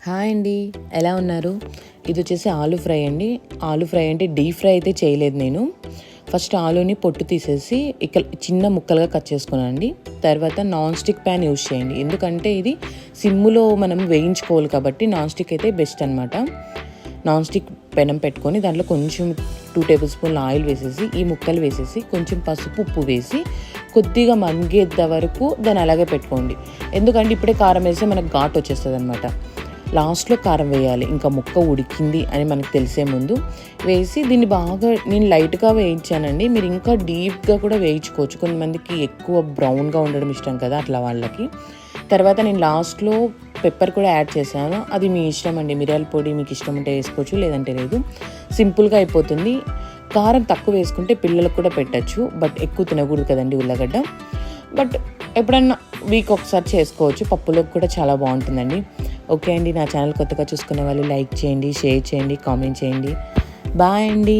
Hi అండి, ఎలా ఉన్నారు? ఇది వచ్చేసి ఆలూ ఫ్రై అండి. ఆలూ ఫ్రై అంటే డీప్ ఫ్రై అయితే చేయలేదు నేను. ఫస్ట్ ఆలూని పొట్టు తీసేసి చిన్న ముక్కలుగా కట్ చేసుకున్నానండి. తర్వాత నాన్ స్టిక్ ప్యాన్ యూజ్ చేయండి, ఎందుకంటే ఇది సిమ్ములో మనం వేయించుకోవాలి కాబట్టి నాన్ స్టిక్ అయితే బెస్ట్ అనమాట. నాన్ స్టిక్ పెనం పెట్టుకొని దాంట్లో కొంచెం 2 టేబుల్ స్పూన్ల ఆయిల్ వేసేసి ఈ ముక్కలు వేసేసి కొంచెం పసుపు ఉప్పు వేసి కొద్దిగా మగ్గేంత వరకు దాన్ని అలాగే పెట్టుకోండి. ఎందుకంటే ఇప్పుడే కారం వేస్తే మనకు ఘాటు వచ్చేస్తుంది అనమాట. లాస్ట్లో కారం వేయాలి, ఇంకా ముక్క ఉడికింది అని మనకు తెలిసే ముందు వేసి దీన్ని బాగా నేను లైట్గా వేయించానండి. మీరు ఇంకా డీప్గా కూడా వేయించుకోవచ్చు, కొంతమందికి ఎక్కువ బ్రౌన్గా ఉండడం ఇష్టం కదా అట్లా వాళ్ళకి. తర్వాత నేను లాస్ట్లో పెప్పర్ కూడా యాడ్ చేశాను, అది మీ ఇష్టం అండి. మిరియాల పొడి మీకు ఇష్టం ఉంటే వేసుకోవచ్చు, లేదంటే లేదు. సింపుల్గా అయిపోతుంది. కారం తక్కువ వేసుకుంటే పిల్లలకు కూడా పెట్టచ్చు, బట్ ఎక్కువ తినకూడదు కదండి ఉల్లగడ్డ. బట్ ఎప్పుడన్నా వీక్ ఒకసారి చేసుకోవచ్చు, పప్పులోకి కూడా చాలా బాగుంటుందండి. ఓకే అండి, నా ఛానల్ కొత్తగా చూసుకునే వాళ్ళు లైక్ చేయండి, షేర్ చేయండి, కామెంట్ చేయండి. బాయ్ అండి.